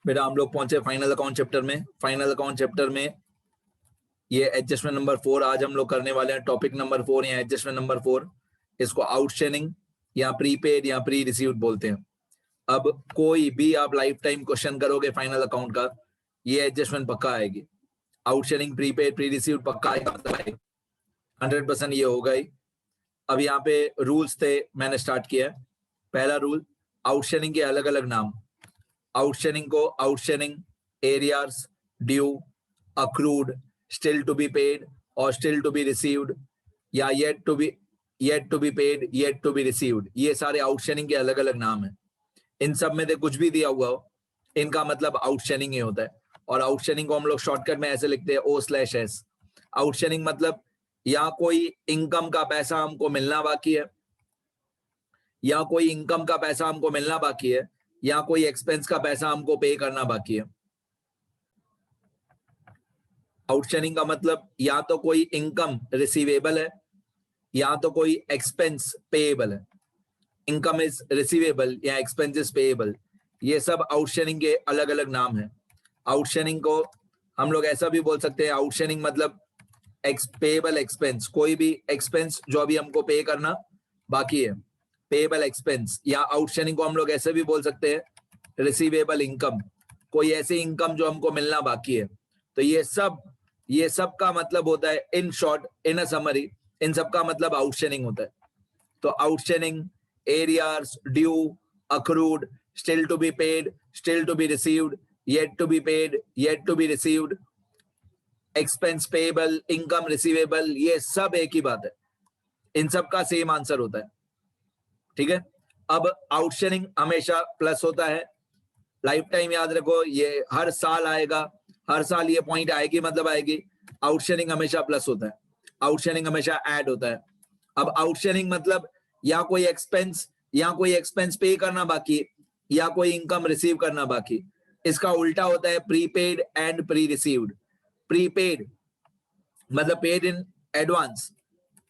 बेटा हम लोग पहुंचे फाइनल अकाउंट चैप्टर में। फाइनल अकाउंट चैप्टर में ये एडजस्टमेंट नंबर 4 आज हम लोग करने वाले हैं। टॉपिक नंबर 4 या एडजस्टमेंट नंबर 4, इसको आउटस्टैंडिंग या प्रीपेड या प्री रिसीव्ड बोलते हैं। अब कोई भी आप लाइफ टाइम क्वेश्चन करोगे फाइनल अकाउंट का, ये एडजस्टमेंट पक्का आएगी। आउटस्टैंडिंग, प्रीपेड, प्री रिसीव्ड पक्का आएगा, 100% ये होगा ही। अब यहाँ पे रूल्स थे, मैंने स्टार्ट किया है। पहला रूल, आउटस्टैंडिंग के अलग अलग नाम। आउटस्टैंडिंग को outstanding, arrears, due, accrued, still to be paid और स्टिल टू बी रिसीव्ड, या yet to be paid, yet to be received, ये सारे आउटस्टैंडिंग के अलग अलग नाम हैं। इन सब में से कुछ भी दिया हुआ हो, इनका मतलब आउटस्टैंडिंग ही होता है। और आउटस्टैंडिंग को हम लोग शॉर्टकट में ऐसे लिखते हैं O/S। आउटस्टैंडिंग मतलब या कोई इनकम का पैसा हमको मिलना बाकी है, या कोई इनकम का पैसा हमको मिलना बाकी है, या कोई एक्सपेंस का पैसा हमको पे करना बाकी है। आउटस्टैंडिंग का मतलब या तो कोई इनकम रिसीवेबल है या तो कोई एक्सपेंस पेएबल है। इनकम इज रिसीवेबल या एक्सपेंस इज पेएबल, ये सब आउटस्टैंडिंग के अलग अलग नाम है। आउटस्टैंडिंग को हम लोग ऐसा भी बोल सकते हैं, आउटस्टैंडिंग मतलब पेएबल एक्सपेंस, कोई भी एक्सपेंस जो अभी हमको पे करना बाकी है, पेएबल एक्सपेंस। या आउटस्टैंडिंग को हम लोग ऐसे भी बोल सकते हैं, रिसीवेबल इनकम, कोई ऐसी इनकम जो हमको मिलना बाकी है। तो ये सब का मतलब होता है, in short, in a summary, इन सब का मतलब आउटस्टैंडिंग होता है। तो outstanding, arrears, due, accrued, still to be paid, still to be received, yet to be paid, yet to be received, expense payable, income receivable, ये सब एक ही बात है। इन सब का सेम आंसर होता है, ठीक है। अब आउटस्टैंडिंग हमेशा प्लस होता है, लाइफ टाइम याद रखो, ये हर साल आएगा, हर साल ये पॉइंट आएगी, मतलब आएगी। आउटस्टैंडिंग हमेशा प्लस होता है, आउटस्टैंडिंग हमेशा ऐड होता है। अब आउटस्टैंडिंग मतलब या कोई एक्सपेंस पे करना बाकी, या कोई इनकम रिसीव करना बाकी। इसका उल्टा होता है prepaid and pre received. Prepaid मतलब पेड इन एडवांस।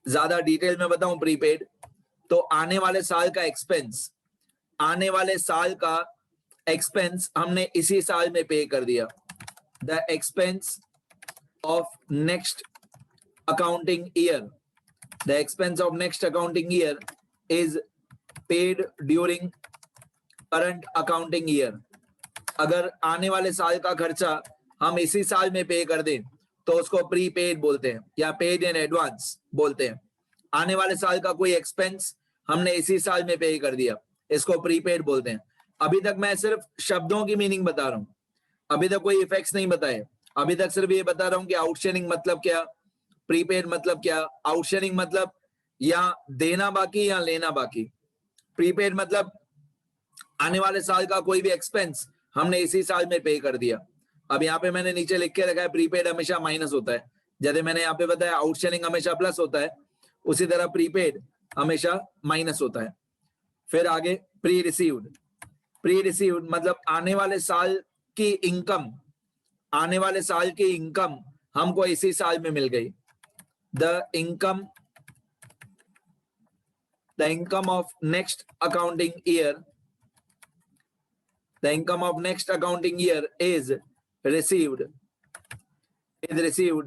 ज्यादा डिटेल में बताऊं, प्रीपेड तो आने वाले साल का एक्सपेंस, आने वाले साल का एक्सपेंस हमने इसी साल में पे कर दिया। The expense of next accounting year, the expense of next accounting year is paid during current accounting year. अगर आने वाले साल का खर्चा हम इसी साल में पे कर दें तो उसको प्रीपेड बोलते हैं या पेड इन एडवांस बोलते हैं। आने वाले साल का कोई एक्सपेंस हमने इसी साल में पे कर दिया, इसको प्रीपेड बोलते हैं। अभी तक मैं सिर्फ शब्दों की मीनिंग बता रहा हूं, अभी तक कोई इफेक्ट्स नहीं बताए। अभी तक सिर्फ ये बता रहा हूं कि आउटस्टैंडिंग मतलब क्या, प्रीपेड मतलब क्या। आउटस्टैंडिंग मतलब या देना बाकी या लेना बाकी। प्रीपेड मतलब आने वाले साल का कोई भी एक्सपेंस हमने इसी साल में पे कर दिया। अब यहाँ पे मैंने नीचे लिख के रखा है, प्रीपेड हमेशा माइनस होता है। जैसे मैंने यहाँ पे बताया आउटस्टैंडिंग हमेशा प्लस होता है, उसी तरह प्रीपेड हमेशा माइनस होता है। फिर आगे प्री रिसीव्ड। प्री रिसीव्ड मतलब आने वाले साल की इनकम, आने वाले साल की इनकम हमको इसी साल में मिल गई। The income of next accounting year, the income of next accounting year is received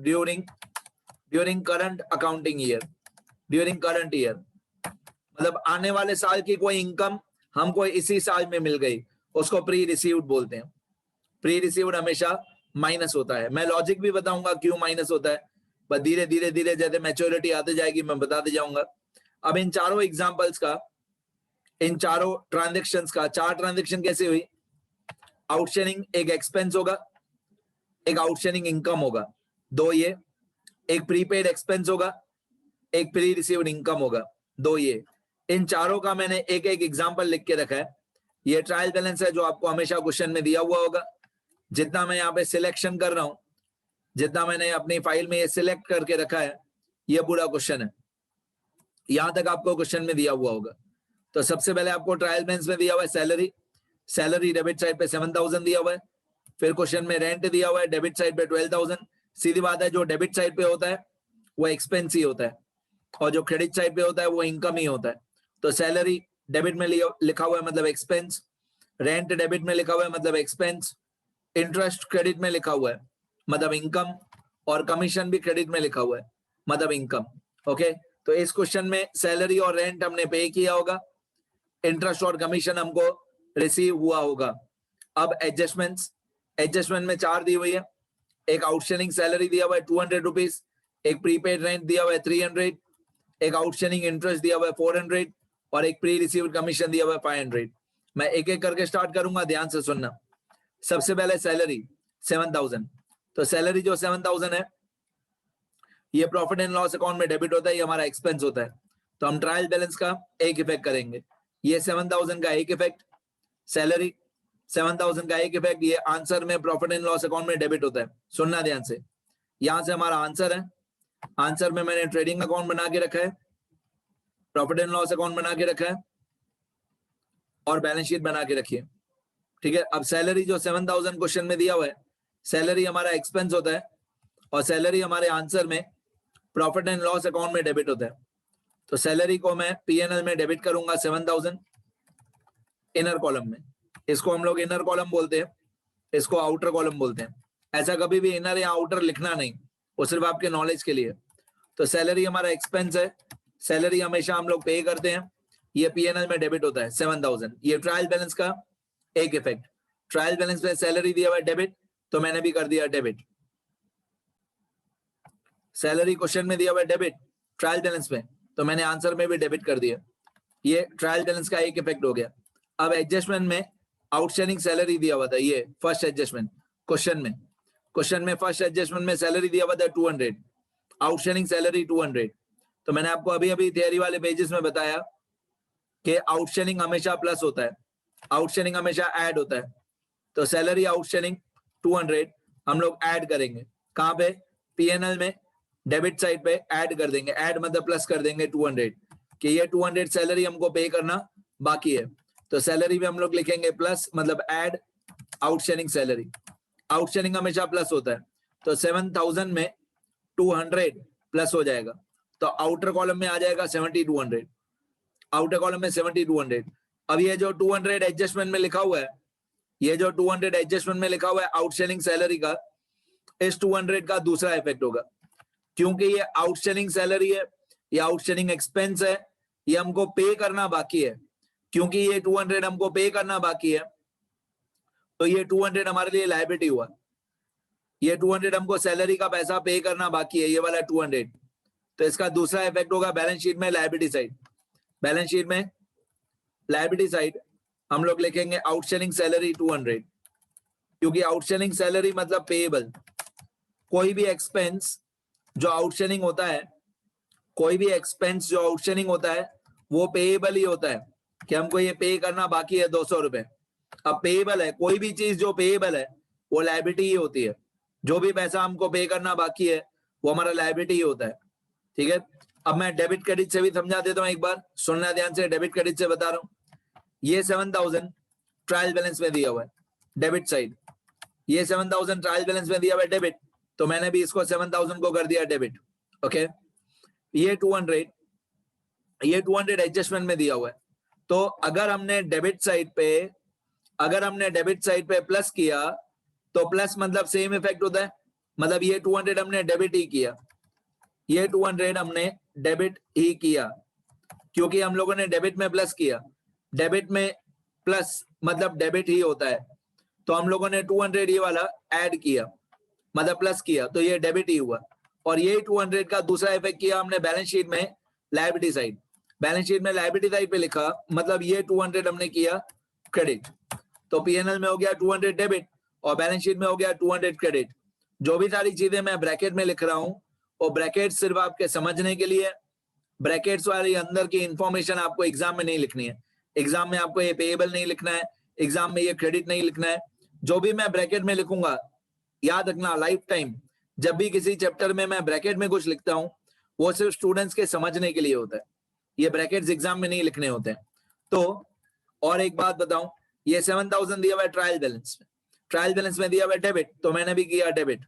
during current accounting year, during current year। मतलब आने वाले साल की कोई इनकम हमको इसी साल में मिल गई, उसको प्री रिसीव्ड बोलते हैं। प्री रिसीव्ड हमेशा माइनस होता है। मैं लॉजिक भी बताऊंगा क्यों माइनस होता है, पर धीरे धीरे जैसे मैच्योरिटी आते जाएगी मैं बताते जाऊंगा। अब इन चारों एग्जांपल्स का, इन चारों ट्रांजैक्शंस का, 4 ट्रांजैक्शन कैसे हुई। आउटस्टैंडिंग एक एक्सपेंस होगा, एक आउटस्टैंडिंग इनकम होगा, दो ये। एक प्रीपेड एक्सपेंस होगा, एक प्री रिसीव्ड इनकम होगा, दो ये। इन चारों का मैंने एक एक एग्जांपल लिख के रखा है। ये ट्रायल बैलेंस है जो आपको हमेशा क्वेश्चन में दिया हुआ होगा। जितना मैं यहाँ पे सिलेक्शन कर रहा हूं, जितना मैंने अपनी फाइल में ये सिलेक्ट करके रखा है, ये पूरा क्वेश्चन है। यहां तक आपको क्वेश्चन में दिया हुआ होगा। तो सबसे पहले आपको ट्रायल बैलेंस में दिया हुआ है सैलरी, सैलरी डेबिट साइड पे 7,000 दिया हुआ है। फिर क्वेश्चन में रेंट दिया हुआ है डेबिट साइड पे 12,000। सीधी बात है, जो डेबिट साइड पे होता है वो एक्सपेंस ही होता है, और जो क्रेडिट साइड पे होता है वो इनकम ही होता है। तो सैलरी डेबिट में लिखा हुआ है मतलब एक्सपेंस, रेंट डेबिट में लिखा हुआ है मतलब एक्सपेंस, इंटरेस्ट क्रेडिट में लिखा हुआ है मतलब इनकम, और कमीशन भी क्रेडिट में लिखा हुआ है मतलब इनकम। ओके, तो इस क्वेश्चन में सैलरी और रेंट हमने पे किया होगा, इंटरेस्ट और कमीशन हमको रिसीव हुआ होगा। अब एडजस्टमेंट्स, एडजस्टमेंट में 4 दी हुई है, एक आउटस्टैंडिंग सैलरी दिया हुआ है 200 रुपीज, एक प्रीपेड रेंट दिया हुआ है 300, एक आउटस्टैंडिंग इंटरेस्ट दिया हुआ है 400 और एक प्री रिसीव्ड कमीशन दिया हुआ है 500। मैं एक एक करके स्टार्ट करूंगा, ध्यान से सुनना। सबसे पहले सैलरी 7000, तो सैलरी जो 7000 है ये प्रॉफिट एंड लॉस अकाउंट में डेबिट होता है, ये हमारा एक्सपेंस होता है। तो हम ट्रायल बैलेंस का एक इफेक्ट करेंगे, ये 7000 का एक इफेक्ट, सैलरी 7000 का एक इफेक्ट, ये आंसर में प्रॉफिट एंड लॉस अकाउंट में डेबिट होता है। सुनना ध्यान से, यहां से हमारा आंसर है, आंसर में मैंने ट्रेडिंग अकाउंट बना के रखा है, प्रॉफिट एंड लॉस अकाउंट बना के रखा है और बैलेंस शीट बना के रखी है। ठीक है, अब सैलरी जो 7000 क्वेश्चन में दिया हुआ है, सैलरी हमारा एक्सपेंस होता है और सैलरी हमारे आंसर में प्रॉफिट एंड लॉस अकाउंट में डेबिट होता है। तो सैलरी को मैं पीएनएल में डेबिट करूंगा 7000 इनर कॉलम में, इसको हम लोग इनर कॉलम बोलते हैं, इसको आउटर कॉलम बोलते हैं। ऐसा कभी भी इनर या आउटर लिखना नहीं, वो सिर्फ आपके नॉलेज के लिए। तो सैलरी हमारा एक्सपेंस है, सैलरी हमेशा हम लोग पे करते हैं, ये पीएनएल में डेबिट होता है 7000। ये ट्रायल बैलेंस का एक इफेक्ट, ट्रायल बैलेंस में सैलरी दिया हुआ है डेबिट, तो मैंने भी कर दिया डेबिट। सैलरी क्वेश्चन में दिया हुआ है डेबिट ट्रायल बैलेंस में, तो मैंने आंसर में भी डेबिट कर दिया। ये ट्रायल बैलेंस का एक इफेक्ट हो गया। अब एडजस्टमेंट में आउटस्टैंडिंग सैलरी दिया हुआ था, ये फर्स्ट एडजस्टमेंट क्वेश्चन में फर्स्ट एडजस्टमेंट में सैलरी दिया हुआ था 200, आउटस्टैंडिंग सैलरी 200। तो मैंने आपको अभी अभी थियरी वाले पेजेस में बताया कि आउटस्टैंडिंग हमेशा प्लस होता है, आउटस्टैंडिंग हमेशा ऐड होता है। तो सैलरी आउटस्टैंडिंग 200 हम लोग ऐड करेंगे, कहां पे, पीएनएल में डेबिट साइड पे ऐड कर देंगे, ऐड मतलब प्लस कर देंगे 200 कि ये 200 सैलरी हमको पे करना बाकी है। तो सैलरी में हम लोग लिखेंगे प्लस मतलब ऐड आउटस्टैंडिंग सैलरी, आउटस्टैंडिंग हमेशा प्लस होता है। तो 7000 में 200 प्लस हो जाएगा, तो आउटर कॉलम में आ जाएगा 7200, आउटर कॉलम में 7200। अब ये जो 200 एडजस्टमेंट में लिखा हुआ है, ये जो 200 एडजस्टमेंट में लिखा हुआ है आउटस्टैंडिंग सैलरी का, इस 200 का दूसरा इफेक्ट होगा, क्योंकि ये आउटस्टैंडिंग सैलरी है, ये आउटस्टैंडिंग एक्सपेंस है, ये हमको पे करना बाकी है। क्योंकि ये 200 हमको पे करना बाकी है, तो ये 200 हमारे लिए लायबिलिटी हुआ, ये 200 हमको सैलरी का पैसा पे करना बाकी है, ये वाला 200। तो इसका दूसरा इफेक्ट होगा बैलेंस शीट में लायबिलिटी साइड, बैलेंस शीट में लायबिलिटी साइड हम लोग लिखेंगे आउटस्टैंडिंग सैलरी 200, क्योंकि आउटस्टैंडिंग सैलरी मतलब पेएबल। कोई भी एक्सपेंस जो आउटस्टैंडिंग होता है, कोई भी एक्सपेंस जो आउटस्टैंडिंग होता है वो पेएबल ही होता है, कि हमको ये पे करना बाकी है 200 रुपए। अब पेएबल है, कोई भी चीज जो पेएबल है वो लायबिलिटी ही होती है, जो भी पैसा हमको पे करना बाकी है वो हमारा लायबिलिटी ही होता है। ठीक है, अब मैं डेबिट क्रेडिट से भी समझा देता हूं, एक बार सुनना ध्यान से, डेबिट क्रेडिट से बता रहा हूं। ये 7000 ट्रायल बैलेंस में दिया हुआ है डेबिट साइड, ये 7000 ट्रायल बैलेंस में दिया हुआ है डेबिट, तो मैंने भी इसको 7000 को कर दिया डेबिट। ओके, ये 200 एडजस्टमेंट में दिया हुआ है। तो अगर हमने डेबिट साइड पे प्लस किया तो प्लस मतलब सेम इफेक्ट होता है, मतलब ये 200 हमने डेबिट ही किया, ये 200 हमने डेबिट ही किया, क्योंकि हम लोगों ने डेबिट में प्लस किया, डेबिट में प्लस मतलब डेबिट ही होता है। तो हम लोगों ने 200 ये वाला ऐड किया मतलब प्लस किया, तो ये डेबिट ही हुआ। और ये 200 का दूसरा इफेक्ट किया हमने बैलेंस शीट में लायबिलिटी साइड, बैलेंस शीट में लायबिलिटी साइड पे लिखा, मतलब ये 200 हमने किया क्रेडिट। तो पीएनएल में हो गया 200 डेबिट और बैलेंस शीट में हो गया 200 क्रेडिट। जो भी सारी चीजें मैं ब्रैकेट में लिख रहा हूं वो ब्रैकेट सिर्फ आपके समझने के लिए, ब्रैकेट्स वाली अंदर की इंफॉर्मेशन आपको एग्जाम में नहीं लिखनी है। एग्जाम में आपको ये पेएबल नहीं लिखना है, एग्जाम में ये क्रेडिट नहीं लिखना है। जो भी मैं ब्रैकेट में लिखूंगा, याद रखना लाइफ टाइम, जब भी किसी चैप्टर में मैं ब्रैकेट में कुछ लिखता हूं वो सिर्फ स्टूडेंट्स के समझने के लिए होता है, ये ब्रैकेट्स एग्जाम में नहीं लिखने होते हैं। तो और एक बात बताऊं, ये 7000 दिया हुआ है ट्रायल बैलेंस में, ट्रायल बैलेंस में दिया हुआ है डेबिट, तो मैंने भी किया डेबिट।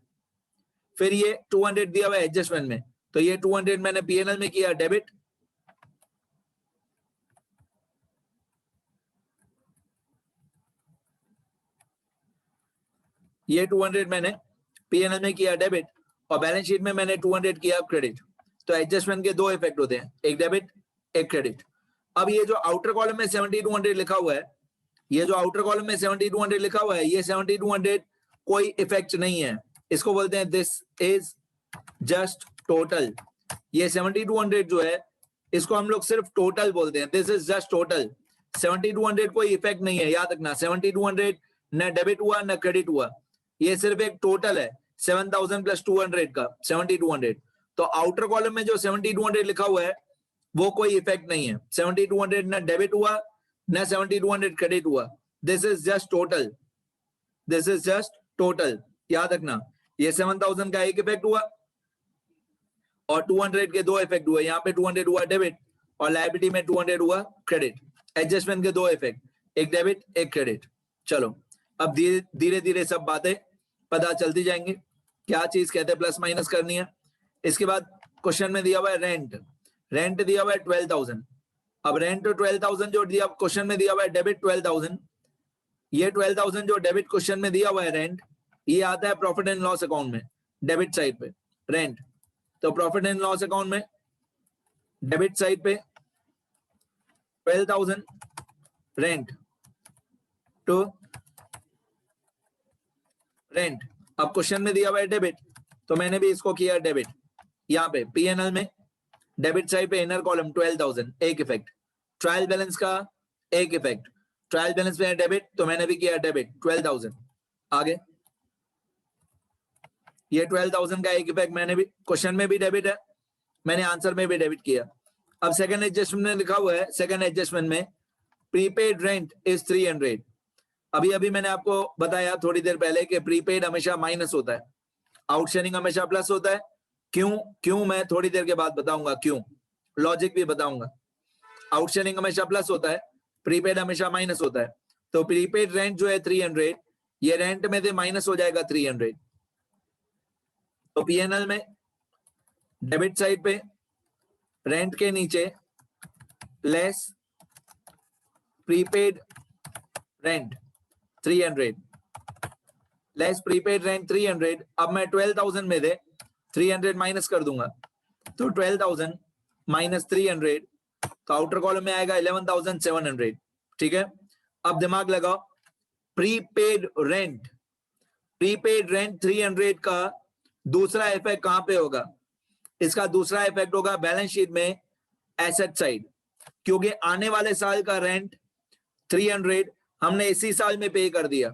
फिर ये 200 दिया हुआ है एडजस्टमेंट में, तो ये 200 मैंने पीएनएल में किया डेबिट। ये 200 मैंने P&L में किया डेबिट और बैलेंस शीट में मैंने 200 किया क्रेडिट। तो एडजस्टमेंट के दो इफेक्ट होते हैं, एक डेबिट एक क्रेडिट। अब ये जो आउटर कॉलम में 7200 लिखा हुआ है, ये जो आउटर कॉलम में 7200 लिखा हुआ है, ये 7200 कोई इफेक्ट नहीं है, इसको बोलते हैं दिस इज जस्ट टोटल। ये 7200 जो है इसको हम लोग सिर्फ टोटल बोलते हैं, दिस इज जस्ट टोटल। 7200 कोई इफेक्ट नहीं है, याद रखना। 7200 न डेबिट हुआ न क्रेडिट हुआ, ये सिर्फ एक टोटल है 7000 प्लस 200 का 7200। तो आउटर कॉलम में जो 7200 लिखा हुआ है वो कोई इफेक्ट नहीं है। 7200 न डेबिट हुआ न 7200 क्रेडिट हुआ, this is just total, this is just total, याद रखना। ये 7000 का एक इफेक्ट हुआ और 200 के दो इफेक्ट हुए, यहाँ पे 200 हुआ डेबिट और लायबिलिटी में 200 हुआ क्रेडिट। एडजस्टमेंट के दो इफेक्ट, एक डेबिट एक क्रेडिट। चलो अब धीरे धीरे सब बातें पता चलती जाएंगी, क्या चीज कहते हैं प्लस माइनस करनी है। इसके बाद क्वेश्चन में दिया हुआ है रेंट, रेंट दिया हुआ है 12000। अब रेंट 12000 जो दिया क्वेश्चन में दिया हुआ है डेबिट 12000, ये 12000 जो डेबिट क्वेश्चन में दिया हुआ है रेंट, ये आता है प्रॉफिट एंड लॉस अकाउंट में डेबिट साइड पे रेंट। तो प्रॉफिट एंड लॉस अकाउंट में डेबिट साइड पे 12000 रेंट टू रेंट। अब क्वेश्चन में दिया हुआ है डेबिट, तो मैंने भी इसको किया डेबिट। यहाँ पे P&L में डेबिट साइड पे इनर कॉलम 12000 एक इफेक्ट, ट्रायल बैलेंस का एक इफेक्ट, ट्रायल बैलेंस में डेबिट तो मैंने भी किया डेबिट 12000। आगे ये 12000 का एक इफेक्ट, मैंने भी क्वेश्चन में भी डेबिट है, मैंने आंसर में भी डेबिट किया। अब सेकंड एडजस्टमेंट में लिखा हुआ है, सेकंड एडजस्टमेंट में प्रीपेड रेंट इज 300। अभी मैंने आपको बताया थोड़ी देर पहले कि प्रीपेड हमेशा माइनस होता है, आउटस्टैंडिंग हमेशा प्लस होता है। क्यों मैं थोड़ी देर के बाद बताऊंगा, क्यों लॉजिक भी बताऊंगा। आउटस्टैंडिंग हमेशा प्लस होता है, प्रीपेड हमेशा माइनस होता है। तो प्रीपेड रेंट जो है 300, ये रेंट में से माइनस हो जाएगा 300। तो P&L में डेबिट साइड पे रेंट के नीचे less prepaid rent 300, less prepaid rent 300। अब मैं 12000 में से 300 माइनस कर दूंगा, तो 12000 माइनस 300, तो आउटर कॉलम में आएगा 11700। ठीक है, अब दिमाग लगाओ, प्रीपेड रेंट 300 का दूसरा इफेक्ट कहां पे होगा? इसका दूसरा इफेक्ट होगा बैलेंस शीट में एसेट साइड, क्योंकि आने वाले साल का रेंट 300 हमने इसी साल में पे कर दिया।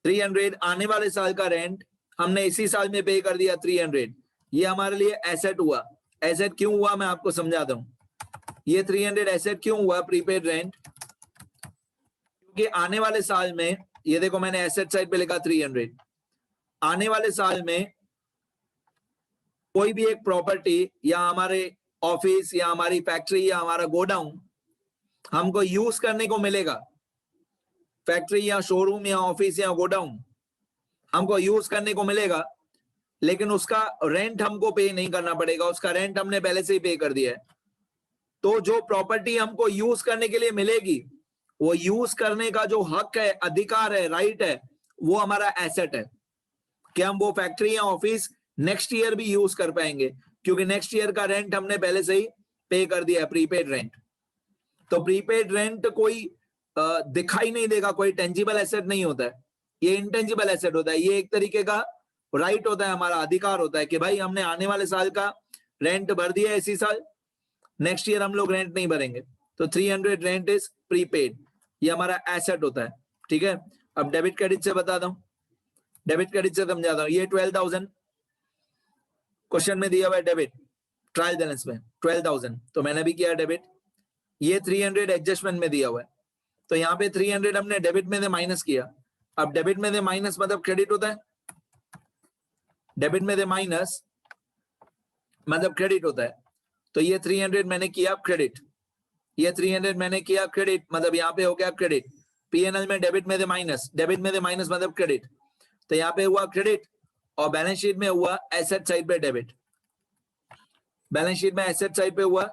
300 आने वाले साल का रेंट हमने इसी साल में पे कर दिया 300। ये हमारे लिए एसेट हुआ। एसेट क्यों हुआ मैं आपको समझाता हूं। ये 300 एसेट क्यों हुआ प्रीपेड रेंट, क्योंकि आने वाले साल में, ये देखो मैंने एसेट साइड पे लिखा 300, आने वाले साल में कोई भी एक प्रॉपर्टी या हमारे ऑफिस या हमारी फैक्ट्री या हमारा गोडाउन हमको यूज करने को मिलेगा। फैक्ट्री या शोरूम या ऑफिस या गोडाउन हमको यूज करने को मिलेगा, लेकिन उसका रेंट हमको पे नहीं करना पड़ेगा, उसका रेंट हमने पहले से ही पे कर दिया है। तो जो प्रॉपर्टी हमको यूज करने के लिए मिलेगी, वो यूज करने का जो हक है, अधिकार है, राइट है, वो हमारा एसेट है कि हम वो फैक्ट्री या ऑफिस नेक्स्ट ईयर भी यूज कर पाएंगे, क्योंकि नेक्स्ट ईयर का रेंट हमने पहले से ही पे कर दिया है, प्रीपेड रेंट। तो प्रीपेड रेंट कोई दिखाई नहीं देगा, कोई टेंजिबल एसेट नहीं होता है, ये इंटेंजिबल एसेट होता है। ये एक तरीके का राइट होता है, हमारा अधिकार होता है कि भाई हमने आने वाले साल का रेंट भर दिया है इसी साल, नेक्स्ट ईयर हम लोग रेंट नहीं भरेंगे। तो 300 रेंट इज प्रीपेड, ये हमारा एसेट होता है। ठीक है, अब डेबिट क्रेडिट से बताता हूं, डेबिट क्रेडिट से समझाता हूं। ये 12000 क्वेश्चन में दिया हुआ है डेबिट, ट्रायल बैलेंस में 12000, तो मैंने भी किया डेबिट। ये 300 एडजस्टमेंट में दिया हुआ है, तो यहाँ पे 300 हमने डेबिट में से माइनस किया। अब डेबिट में से माइनस मतलब क्रेडिट होता है, डेबिट में से माइनस मतलब क्रेडिट होता है। तो ये 300 मैंने किया क्रेडिट, ये 300 मैंने किया क्रेडिट, मतलब यहाँ पे हो गया क्रेडिट। P&L में डेबिट में से माइनस, डेबिट में से माइनस मतलब क्रेडिट, तो यहाँ पे हुआ क्रेडिट और बैलेंस शीट में हुआ एसेट साइड पे डेबिट। बैलेंस शीट में एसेट साइड पे हुआ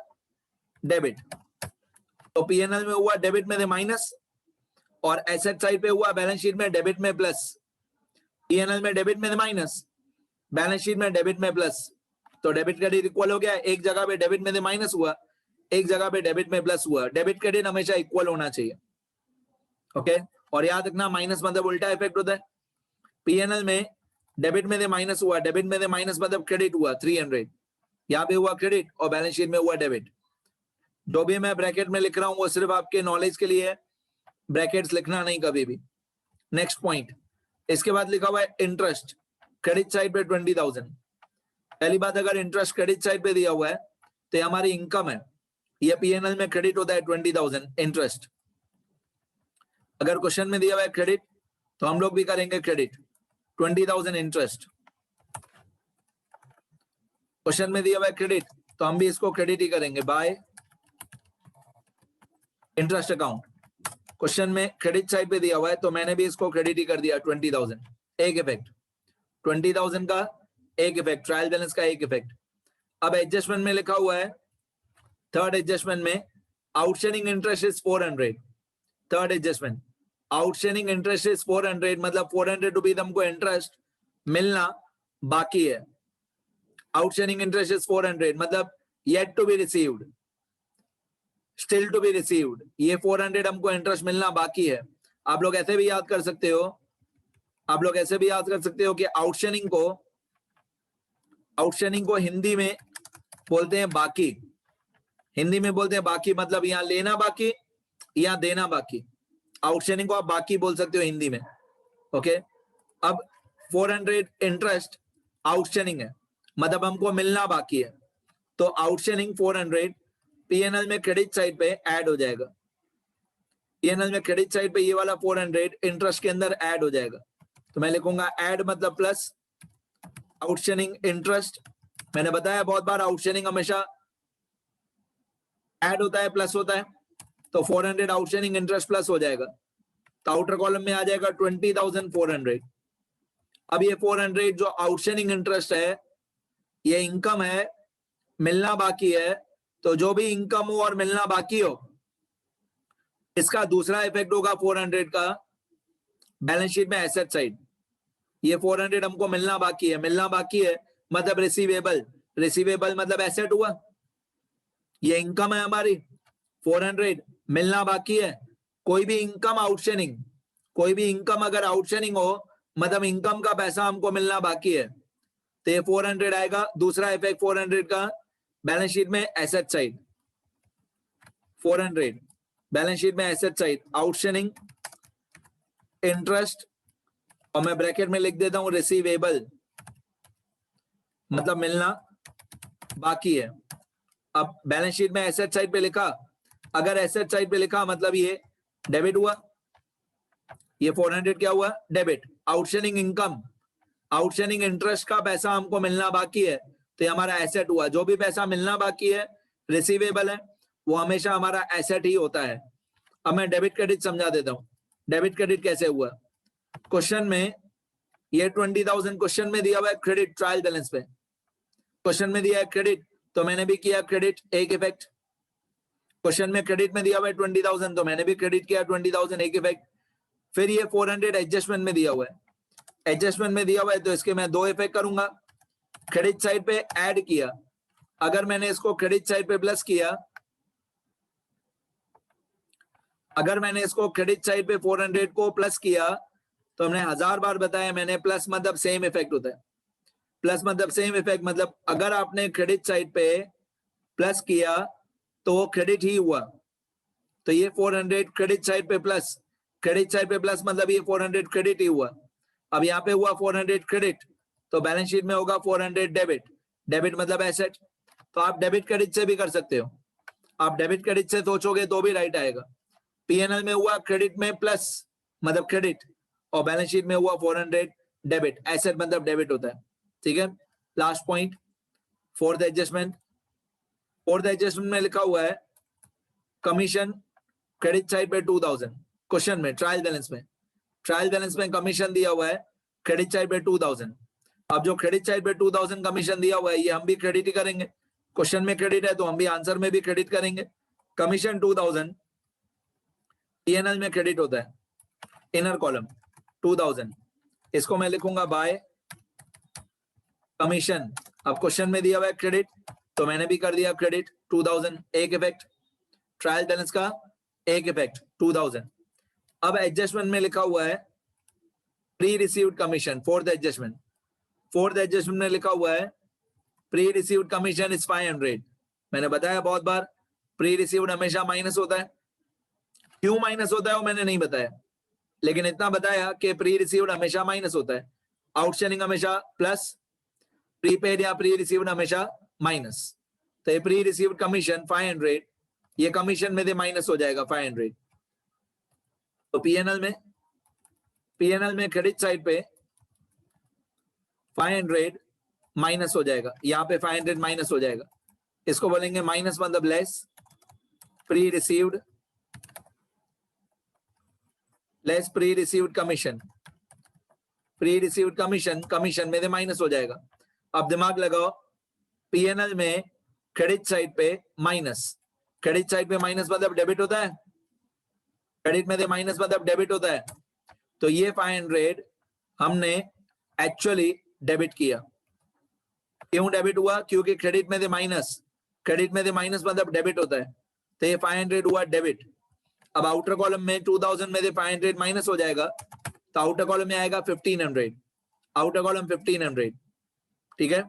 डेबिट, तो P&L में हुआ डेबिट में से माइनस और एसेट साइड पे हुआ बैलेंस शीट में डेबिट में प्लस। पीएनएल में डेबिट में माइनस, बैलेंस शीट में डेबिट में प्लस, तो डेबिट क्रेडिट इक्वल हो गया। एक जगह पे डेबिट में माइनस हुआ, एक जगह पे डेबिट में प्लस हुआ। डेबिट क्रेडिट हमेशा इक्वल होना चाहिए, ओके। और याद रखना माइनस मतलब उल्टा इफेक्ट होता है। पीएनएल में डेबिट में माइनस हुआ, डेबिट में माइनस मतलब क्रेडिट हुआ 300, यहाँ पे हुआ क्रेडिट और बैलेंस शीट में हुआ डेबिट। जो भी मैं ब्रैकेट में लिख रहा हूं वो सिर्फ आपके नॉलेज के लिए है, ब्रैकेट्स लिखना नहीं कभी भी। नेक्स्ट पॉइंट, इसके बाद लिखा हुआ है इंटरेस्ट, क्रेडिट साइड पे 20,000। पहली बात, अगर इंटरेस्ट क्रेडिट साइड पे दिया हुआ है तो ये हमारी इनकम है, ये पीएनएल में क्रेडिट होता है 20,000 इंटरेस्ट। अगर क्वेश्चन में दिया हुआ है क्रेडिट तो हम लोग भी करेंगे क्रेडिट 20,000 इंटरेस्ट। क्वेश्चन में दिया हुआ है क्रेडिट तो हम भी इसको क्रेडिट ही करेंगे बाय इंटरेस्ट अकाउंट। क्वेश्चन में क्रेडिट साइड पे दिया हुआ है तो मैंने भी इसको क्रेडिट ही कर दिया 20,000। एक इफेक्ट 20,000 का, एक इफेक्ट ट्रायल बैलेंस का, एक इफेक्ट। अब एडजस्टमेंट में लिखा हुआ है, थर्ड एडजस्टमेंट में outstanding interest is 400। Third adjustment, outstanding interest is 400 मतलब 400 रुपीज हमको इंटरेस्ट मिलना बाकी है। आउटस्टैंडिंग इंटरेस्ट इज 400 मतलब yet to be received, still to be received. ये 400 हमको इंटरेस्ट मिलना बाकी है। आप लोग ऐसे भी याद कर सकते हो, आप लोग ऐसे भी याद कर सकते हो कि आउटस्टैंडिंग को हिंदी में बोलते हैं बाकी। हिंदी में बोलते हैं बाकी मतलब यहाँ लेना बाकी, यहाँ देना बाकी। आउटस्टैंडिंग को आप बाकी बोल सकते हो हिंदी में, ओके। अब 400 इंटरेस्ट आउटस्टैंडिंग है मतलब हमको मिलना बाकी है, तो आउटस्टैंडिंग 400 पीएनएल में क्रेडिट साइड पे ऐड हो जाएगा। पीएनएल में क्रेडिट साइड पे ये वाला 400 इंटरेस्ट के अंदर ऐड हो जाएगा। तो मैं लिखूंगा ऐड मतलब प्लस आउटस्टैंडिंग इंटरेस्ट। मैंने बताया बहुत बार आउटस्टैंडिंग हमेशा ऐड होता है, प्लस होता है, तो 400 आउटस्टैंडिंग इंटरेस्ट प्लस हो जाएगा, तो आउटर कॉलम में आ जाएगा 20,400। अब ये 400 जो आउटस्टैंडिंग इंटरेस्ट है ये इनकम है, मिलना बाकी है, तो जो भी इनकम हो और मिलना बाकी हो इसका दूसरा इफेक्ट होगा 400 का बैलेंस शीट में एसेट साइड। ये 400 हमको मिलना बाकी है, मिलना बाकी है मतलब रिसीवेबल, रिसीवेबल मतलब एसेट हुआ। ये इनकम है हमारी 400, मिलना बाकी है। कोई भी इनकम आउटस्टैंडिंग, कोई भी इनकम अगर आउटस्टैंडिंग हो मतलब इनकम का पैसा हमको मिलना बाकी है, तो ये 400 आएगा। दूसरा इफेक्ट 400 का बैलेंस शीट में एसेट साइड, 400 बैलेंस शीट में एसेट साइड आउटस्टैंडिंग इंटरेस्ट, और मैं ब्रैकेट में लिख देता हूं रिसीवेबल मतलब मिलना बाकी है। अब बैलेंस शीट में एसेट साइड पे लिखा, अगर एसेट साइड पे लिखा मतलब ये डेबिट हुआ, ये 400 क्या हुआ debit. Outstanding income, outstanding interest का पैसा हमको मिलना बाकी है तो ये हमारा एसेट हुआ। जो भी पैसा मिलना बाकी है रिसीवेबल है वो हमेशा हमारा एसेट ही होता है। अब मैं डेबिट क्रेडिट समझा देता हूं, डेबिट क्रेडिट कैसे हुआ। क्वेश्चन में ये 20,000 क्वेश्चन में दिया हुआ है क्रेडिट ट्रायल बैलेंस पे, क्वेश्चन में दिया है क्रेडिट तो मैंने भी किया क्रेडिट, एक इफेक्ट। क्वेश्चन में क्रेडिट में दिया हुआ है 20,000 तो मैंने भी क्रेडिट किया 20,000, एक इफेक्ट। फिर ये 400 एडजस्टमेंट में दिया हुआ है, एडजस्टमेंट में दिया हुआ है तो इसके मैं दो इफेक्ट करूंगा। क्रेडिट साइड पे ऐड किया, अगर मैंने इसको क्रेडिट साइड पे प्लस किया, अगर मैंने इसको क्रेडिट साइड पे 400 को प्लस किया तो हमने 1000 बार बताया मैंने, प्लस मतलब सेम इफेक्ट होता है। प्लस मतलब सेम इफेक्ट मतलब अगर आपने क्रेडिट साइड पे प्लस किया तो वो क्रेडिट ही हुआ। तो ये 400 क्रेडिट साइड पे प्लस, क्रेडिट साइड पे प्लस मतलब ये 400 क्रेडिट ही हुआ। अब यहाँ पे हुआ 400 क्रेडिट तो बैलेंस शीट में होगा 400 डेबिट, डेबिट मतलब एसेट। तो आप डेबिट क्रेडिट से भी कर सकते हो, आप डेबिट क्रेडिट से सोचोगे तो भी राइट आएगा। पीएनएल में हुआ क्रेडिट में प्लस मतलब क्रेडिट और बैलेंस शीट में हुआ 400 डेबिट, एसेट मतलब डेबिट होता है, ठीक है। Last point fourth adjustment, fourth adjustment में लिखा हुआ है कमीशन क्रेडिट साइड पे 2000। क्वेश्चन में ट्रायल बैलेंस में, ट्रायल बैलेंस में कमीशन दिया हुआ है क्रेडिट साइड पे 2000। अब जो क्रेडिट साइड पे 2000 कमीशन दिया हुआ है ये हम भी क्रेडिट ही करेंगे। क्वेश्चन में क्रेडिट है तो हम भी आंसर में भी क्रेडिट करेंगे। कमीशन 2000 पीएनएल में क्रेडिट होता है, इनर कॉलम 2000 इसको मैं लिखूंगा बाय कमीशन। अब क्वेश्चन में दिया हुआ है क्रेडिट, तो मैंने भी कर दिया क्रेडिट 2000, एक इफेक्ट। ट्रायल बैलेंस का एक इफेक्ट 2000। अब एडजस्टमेंट में लिखा हुआ है pre received commission, fourth adjustment में लिखा हुआ है प्री रिसीव्ड कमीशन इज 500। मैंने बताया बहुत बार प्री रिसीव्ड हमेशा माइनस होता है, क्यों माइनस होता है वो मैंने नहीं बताया, लेकिन इतना बताया कि प्री रिसीव्ड हमेशा माइनस होता है, आउटस्टैंडिंग हमेशा प्लस, प्रीपेड या प्री रिसीव्ड हमेशा माइनस। तो ये प्री रिसीव्ड कमीशन 500, ये कमीशन में से माइनस हो जाएगा 500। तो पीएनएल में क्रेडिट साइड पे 500 माइनस हो जाएगा, यहाँ पे 500 माइनस हो जाएगा। इसको बोलेंगे माइनस मतलब less pre received commission. Pre received commission में से माइनस हो जाएगा। अब दिमाग लगाओ, पीएनएल में क्रेडिट साइड पे माइनस, क्रेडिट साइड पे माइनस मतलब डेबिट होता है, क्रेडिट में से माइनस मतलब डेबिट होता है। तो ये 500 हमने एक्चुअली डेबिट किया। क्यों डेबिट हुआ? क्योंकि क्रेडिट में से माइनस मतलब डेबिट होता है, तो ये 500 हुआ डेबिट। अब आउटर कॉलम में 2000 में से 500 माइनस हो जाएगा, तो आउटर कॉलम में आएगा 1500, आउटर कॉलम 1500, ठीक है।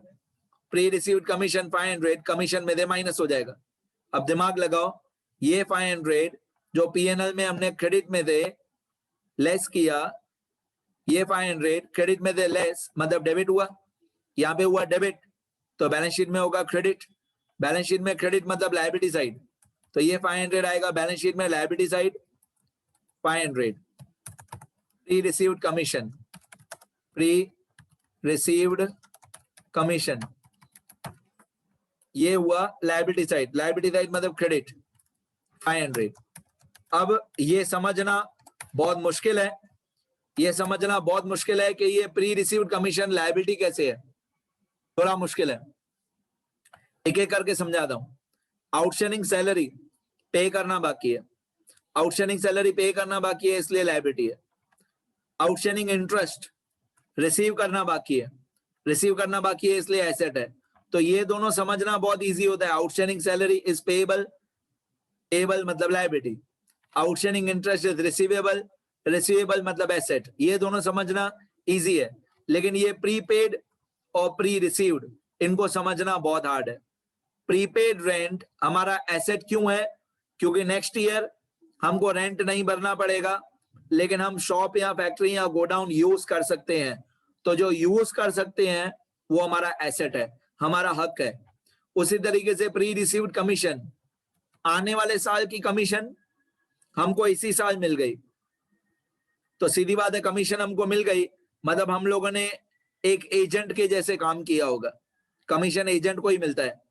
प्री रिसीव्ड कमीशन 500, कमीशन में से माइनस हो जाएगा। अब दिमाग लगाओ, ये 500 जो पीएनएल में हमने क्रेडिट में से लेस किया, ये 500 क्रेडिट में से लेस मतलब डेबिट हुआ, यहाँ पे हुआ डेबिट, तो बैलेंस शीट में होगा क्रेडिट। बैलेंस शीट में क्रेडिट मतलब लायबिलिटी साइड, तो ये 500 आएगा बैलेंस शीट में liability side 500। Pre received commission ये हुआ लायबिलिटी साइड मतलब क्रेडिट 500। अब ये समझना बहुत मुश्किल है, कि ये प्री रिसीव्ड कमीशन लायबिलिटी कैसे है, थोड़ा मुश्किल है, एक एक करके समझाता हूं। आउटस्टैंडिंग सैलरी पे करना बाकी है, इसलिए लायबिलिटी है। आउटस्टैंडिंग इंटरेस्ट रिसीव करना बाकी है, इसलिए एसेट है। तो ये दोनों समझना बहुत इजी होता है। आउटस्टैंडिंग सैलरी इज पेएबल मतलब liability, outstanding interest is receivable मतलब एसेट। ये दोनों समझना इजी है, लेकिन ये प्रीपेड और प्री रिसीव्ड इनको समझना बहुत हार्ड है। प्रीपेड रेंट हमारा एसेट क्यों है? क्योंकि नेक्स्ट ईयर हमको रेंट नहीं भरना पड़ेगा, लेकिन हम शॉप या फैक्ट्री या गोडाउन यूज कर सकते हैं। तो जो यूज कर सकते हैं वो हमारा एसेट है, हमारा हक है। उसी तरीके से प्री रिसीव्ड कमीशन, आने वाले साल की कमीशन हमको इसी साल मिल गई, तो सीधी बात है कमीशन हमको मिल गई मतलब हम लोगों ने एक एजेंट के जैसे काम किया होगा, कमीशन एजेंट को ही मिलता है।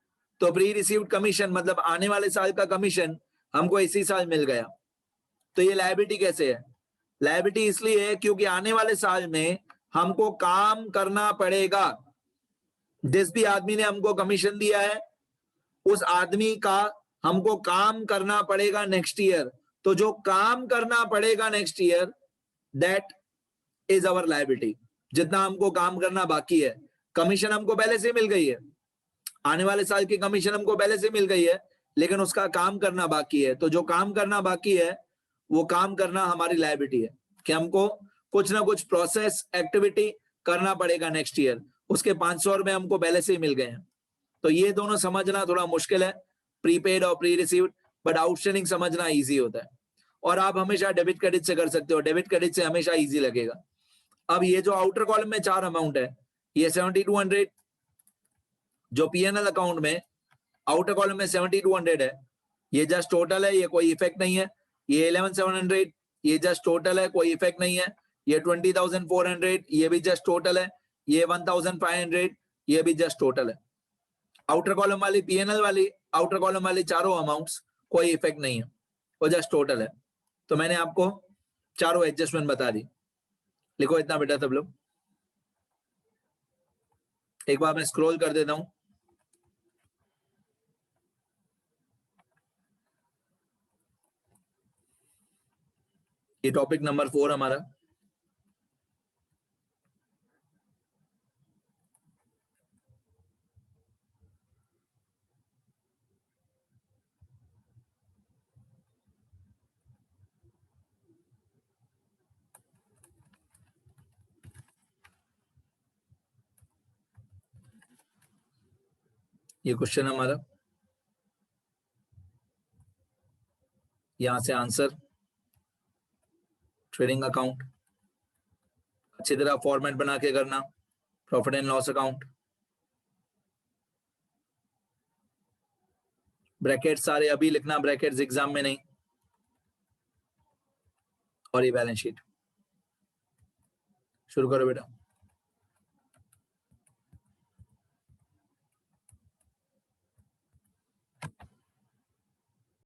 तो प्री रिसीव्ड कमीशन मतलब आने वाले साल का कमीशन हमको इसी साल मिल गया। तो ये लायबिलिटी कैसे है? लायबिलिटी इसलिए है क्योंकि आने वाले साल में हमको काम करना पड़ेगा। जिस भी आदमी ने हमको कमीशन दिया है उस आदमी का हमको काम करना पड़ेगा नेक्स्ट ईयर। तो जो काम करना पड़ेगा next year, that is our liability. जितना हमको काम करना बाकी है, कमीशन हमको पहले से मिल गई है, आने वाले साल की कमीशन हमको पहले से मिल गई है, लेकिन उसका काम करना बाकी है। तो जो काम करना बाकी है वो काम करना हमारी लायबिलिटी है, कि हमको कुछ ना कुछ प्रोसेस एक्टिविटी करना पड़ेगा नेक्स्ट ईयर। उसके 500 रुपए हमको पहले से ही मिल गए हैं। तो ये दोनों समझना थोड़ा मुश्किल है, प्रीपेड और प्री रिसीव्ड, बट आउटस्टैंडिंग समझना इजी होता है। और आप हमेशा डेबिट क्रेडिट से कर सकते हो, डेबिट क्रेडिट से हमेशा इजी लगेगा। अब ये जो आउटर कॉलम में 4 अमाउंट है, ये 7200 जो पीएनएल अकाउंट में आउटर कॉलम में 7200 है, ये जस्ट टोटल है, ये कोई इफेक्ट नहीं है। ये 11700 ये जस्ट टोटल है, कोई इफेक्ट नहीं है। ये 20400 ये भी जस्ट टोटल है। ये 1500 ये भी जस्ट टोटल है। आउटर कॉलम वाली पीएनएल वाली आउटर कॉलम वाली चारों अमाउंट्स कोई इफेक्ट नहीं है, वो जस्ट टोटल है। तो मैंने आपको चारों एडजस्टमेंट बता दी। लिखो इतना बेटा सब लोग। एक बार मैं स्क्रॉल कर देता हूं। ये टॉपिक नंबर 4 हमारा। ये क्वेश्चन हमारा, यहां से आंसर ट्रेडिंग अकाउंट अच्छी तरह फॉर्मेट बना के करना, profit and loss account, bracket सारे अभी लिखना, ब्रैकेट्स एग्जाम में नहीं, और ये बैलेंस शीट। शुरू करो बेटा।